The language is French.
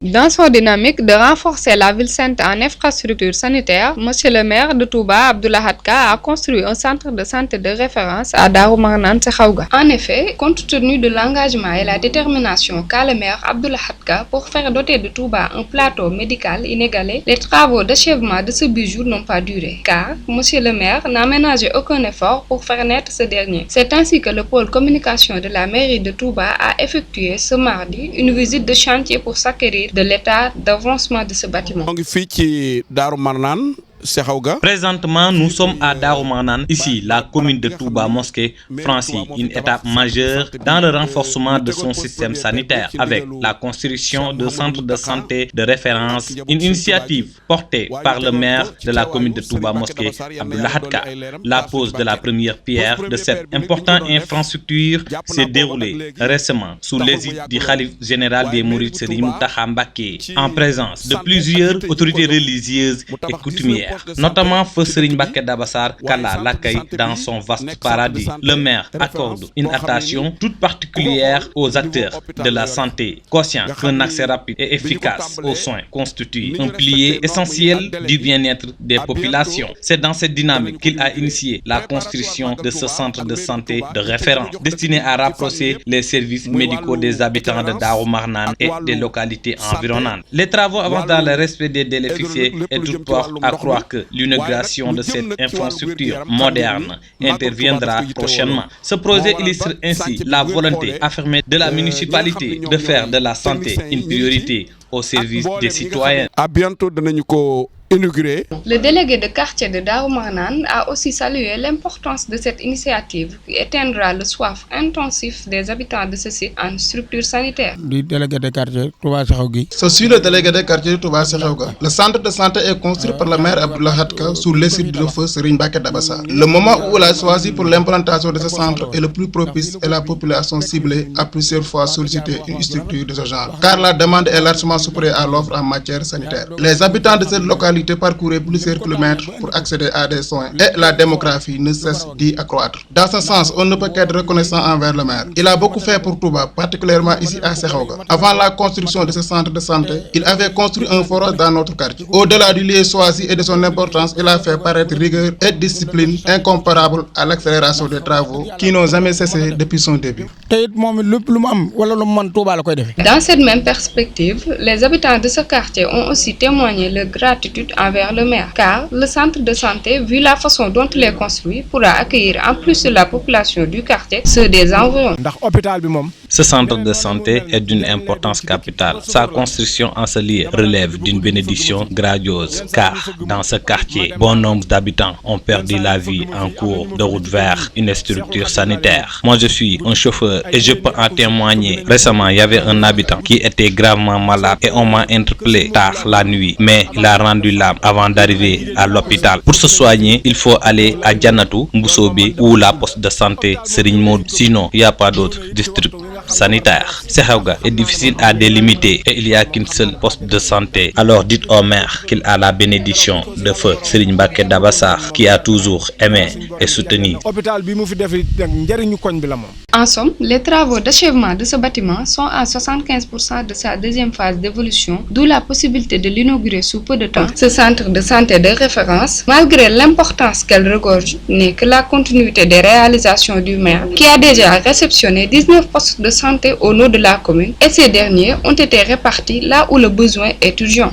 Dans son dynamique de renforcer la ville sainte en infrastructures sanitaires, Monsieur le maire de Touba, Abdou Lahad Ka, a construit un centre de santé de référence à Darou Marnane Sekhaouga. En effet, compte tenu de l'engagement et la détermination qu'a le maire Abdou Lahad Ka pour faire doter de Touba un plateau médical inégalé, les travaux d'achèvement de ce bijou n'ont pas duré, car Monsieur le maire n'a ménagé aucun effort pour faire naître ce dernier. C'est ainsi que le pôle communication de la mairie de Touba a effectué ce mardi une visite de chantier pour s'acquérir de l'état d'avancement de ce bâtiment. Présentement, nous sommes à Darou Marnane. Ici, la commune de Touba Mosquée franchit une étape majeure dans le renforcement de son système sanitaire avec la construction de centres de santé de référence, une initiative portée par le maire de la commune de Touba Mosquée, Abdou Lahad Ka. La pose de la première pierre de cette importante infrastructure s'est déroulée récemment sous l'égide du khalife général des Mourides Serigne Mountakha Mbacké, en présence de plusieurs autorités religieuses et coutumières, notamment Feu Serigne Mbacké Dabassar, qu'Allah l'accueille dans son vaste paradis. Le maire accorde une attention toute particulière aux acteurs de la santé, conscient qu'un accès rapide et efficace aux soins constitue un pilier essentiel du bien-être des populations. C'est dans cette dynamique qu'il a initié la construction de ce centre de santé de référence destiné à rapprocher les services médicaux des habitants de Darou Marnane et des localités environnantes. Les travaux avancent dans le respect des délais fixés et tout porte à croire que l'inauguration de cette infrastructure moderne interviendra prochainement. Ce projet illustre ainsi la volonté affirmée de la municipalité de faire de la santé une priorité au service des citoyens. Le délégué de quartier de Darou Marnane a aussi salué l'importance de cette initiative qui éteindra le soif intensif des habitants de ce site en structure sanitaire. Je suis le délégué de quartier de Touba Sekhaouga. Le centre de santé est construit par le maire Abdou Lahad Ka sous l'égide de Feu Serigne Mbacké Dabassar. Le moment où il a choisi pour l'implantation de ce centre est le plus propice et la population ciblée a plusieurs fois sollicité une structure de ce genre, car la demande est largement supérieure à l'offre en matière sanitaire. Les habitants de cette localité parcourir plusieurs kilomètres pour accéder à des soins et la démographie ne cesse d'y accroître. Dans ce sens, on ne peut qu'être reconnaissant envers le maire. Il a beaucoup fait pour Touba, particulièrement ici à Sekhaouga. Avant la construction de ce centre de santé, il avait construit un forage dans notre quartier. Au-delà du lieu choisi et de son importance, il a fait paraître rigueur et discipline incomparable à l'accélération des travaux qui n'ont jamais cessé depuis son début. Dans cette même perspective, les habitants de ce quartier ont aussi témoigné leur gratitude envers le maire, car le centre de santé, vu la façon dont il est construit, pourra accueillir en plus de la population du quartier ceux des environs. Ce centre de santé est d'une importance capitale. Sa construction en ce lieu relève d'une bénédiction grandiose, car dans ce quartier, bon nombre d'habitants ont perdu la vie en cours de route vers une structure sanitaire. Moi, je suis un chauffeur et je peux en témoigner. Récemment, il y avait un habitant qui était gravement malade et on m'a interpellé tard la nuit, mais il a rendu l'âme avant d'arriver à l'hôpital. Pour se soigner, il faut aller à Dianatou, Mboussobé ou la poste de santé Serigne Modou. Sinon, il n'y a pas d'autre district sanitaire. Sekhaouga est difficile à délimiter et il n'y a qu'une seule poste de santé. Alors dites au maire qu'il a la bénédiction de Feu Serigne Mbacké Dabassar qui a toujours aimé et soutenu. En somme, les travaux d'achèvement de ce bâtiment sont à 75% de sa deuxième phase d'évolution, d'où la possibilité de l'inaugurer sous peu de temps. Ce centre de santé de référence, malgré l'importance qu'elle regorge, n'est que la continuité des réalisations du maire qui a déjà réceptionné 19 postes de santé au nom de la commune et ces derniers ont été répartis là où le besoin est urgent.